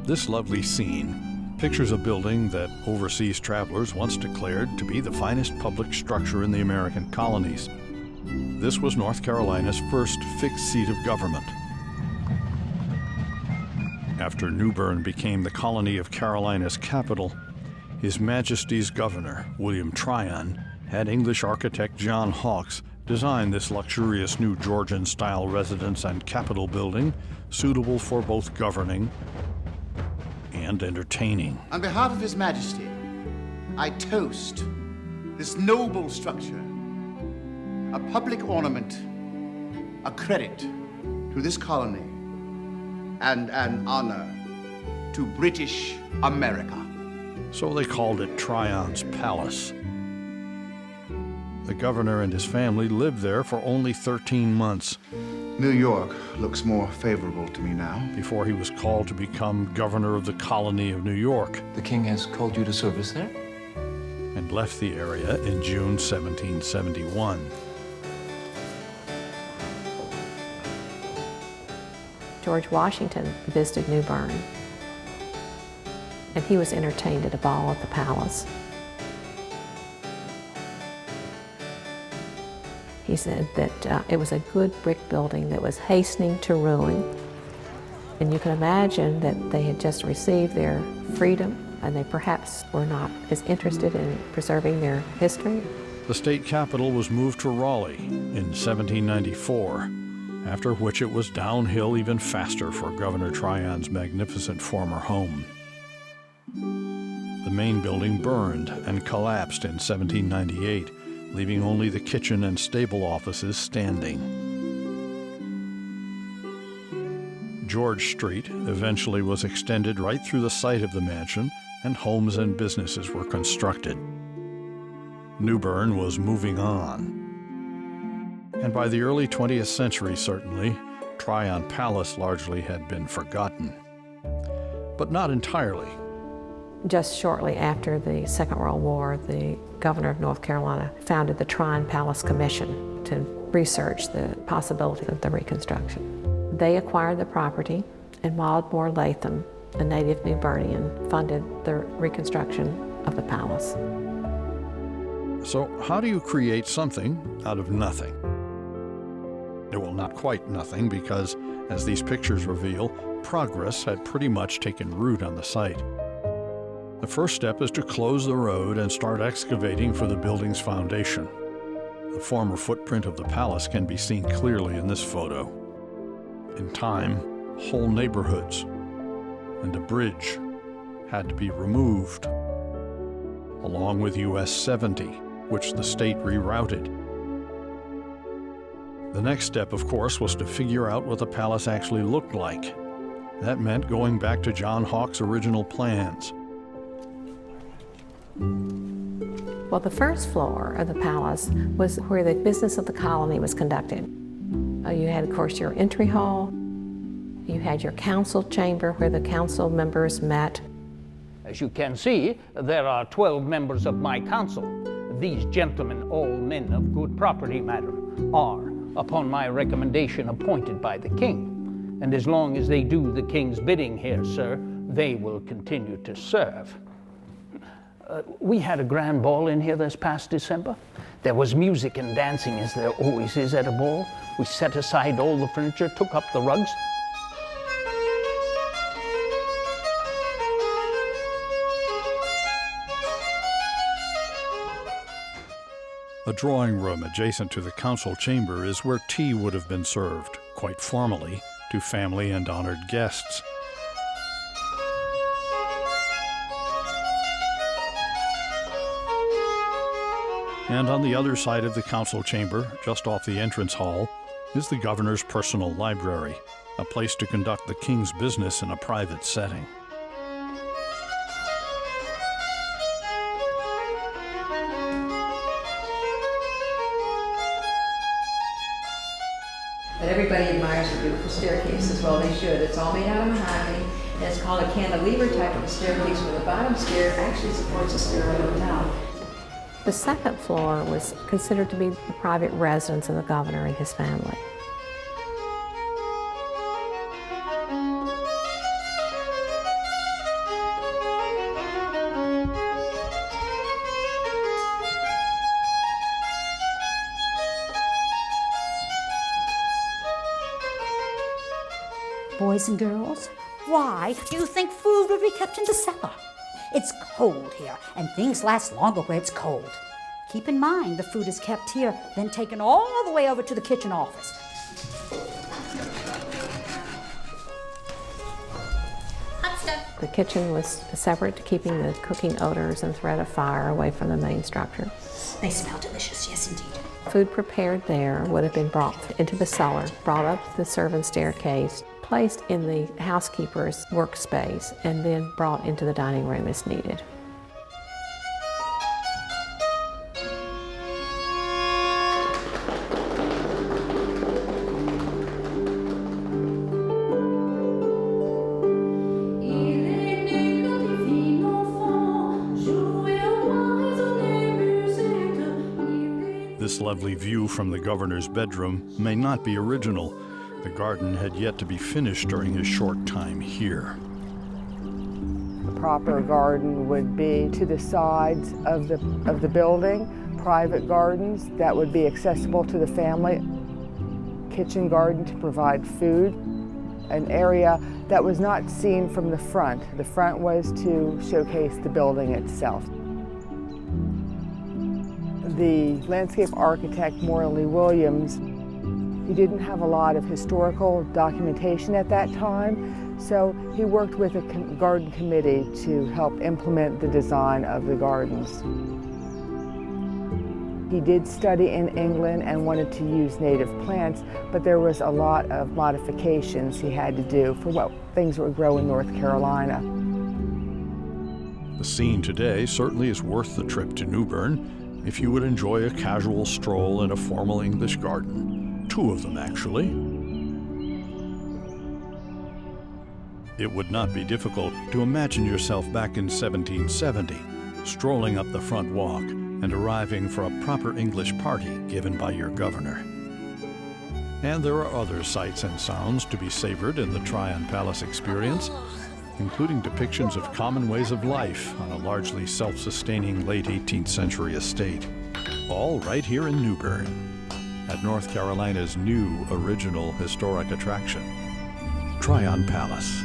This lovely scene pictures a building that overseas travelers once declared to be the finest public structure in the American colonies. This was North Carolina's first fixed seat of government. After New Bern became the colony of Carolina's capital, His Majesty's Governor, William Tryon, had English architect John Hawkes design this luxurious new Georgian-style residence and capitol building suitable for both governing and entertaining. On behalf of His Majesty, I toast this noble structure, a public ornament, a credit to this colony, and an honor to British America. So they called it Tryon's Palace. The governor and his family lived there for only 13 months. New York looks more favorable to me now. Before he was called to become governor of the colony of New York. The king has called you to service there? And left the area in June 1771. George Washington visited New Bern, and he was entertained at a ball at the palace. He said that it was a good brick building that was hastening to ruin. And you can imagine that they had just received their freedom, and they perhaps were not as interested in preserving their history. The state capital was moved to Raleigh in 1794, after which it was downhill even faster for Governor Tryon's magnificent former home. The main building burned and collapsed in 1798, leaving only the kitchen and stable offices standing. George Street eventually was extended right through the site of the mansion, and homes and businesses were constructed. New Bern was moving on. And by the early 20th century, certainly, Tryon Palace largely had been forgotten. But not entirely. Just shortly after the Second World War, the governor of North Carolina founded the Tryon Palace Commission to research the possibility of the reconstruction. They acquired the property, and Wildmore Latham, a native New Bernian, funded the reconstruction of the palace. So how do you create something out of nothing? Well, not quite nothing, because, as these pictures reveal, progress had pretty much taken root on the site. The first step is to close the road and start excavating for the building's foundation. The former footprint of the palace can be seen clearly in this photo. In time, whole neighborhoods and a bridge had to be removed, along with US 70, which the state rerouted. The next step, of course, was to figure out what the palace actually looked like. That meant going back to John Hawkes' original plans. Well, the first floor of the palace was where the business of the colony was conducted. You had, of course, your entry hall. You had your council chamber where the council members met. As you can see, there are 12 members of my council. These gentlemen, all men of good property matter, are, upon my recommendation, appointed by the king. And as long as they do the king's bidding here, sir, they will continue to serve. We had a grand ball in here this past December. There was music and dancing, as there always is at a ball. We set aside all the furniture, took up the rugs. A drawing room adjacent to the council chamber is where tea would have been served, quite formally, to family and honored guests. And on the other side of the council chamber, just off the entrance hall, is the governor's personal library, a place to conduct the king's business in a private setting. But everybody admires the beautiful staircase as well. They should. It's all made out of mahogany, It's called a cantilever type of a staircase where the bottom stair actually supports the stairway on top. The second floor was considered to be the private residence of the governor and his family. Boys and girls, why do you think food would be kept in the cellar? It's cold here, and things last longer where it's cold. Keep in mind the food is kept here, then taken all the way over to the kitchen office. Hot stuff. The kitchen was separate, keeping the cooking odors and threat of fire away from the main structure. They smell delicious, yes indeed. Food prepared there would have been brought into the cellar, brought up the servants' staircase, placed in the housekeeper's workspace, and then brought into the dining room as needed. This lovely view from the governor's bedroom may not be original. The garden had yet to be finished during his short time here. The proper garden would be to the sides of the building, private gardens that would be accessible to the family, kitchen garden to provide food, an area that was not seen from the front. The front was to showcase the building itself. The landscape architect, Morley Williams, he didn't have a lot of historical documentation at that time, so he worked with a garden committee to help implement the design of the gardens. He did study in England and wanted to use native plants, but there was a lot of modifications he had to do for what things would grow in North Carolina. The scene today certainly is worth the trip to New Bern if you would enjoy a casual stroll in a formal English garden. Two of them, actually. It would not be difficult to imagine yourself back in 1770, strolling up the front walk and arriving for a proper English party given by your governor. And there are other sights and sounds to be savored in the Tryon Palace experience, including depictions of common ways of life on a largely self-sustaining late 18th century estate, all right here in New Bern, at North Carolina's new original historic attraction, Tryon Palace.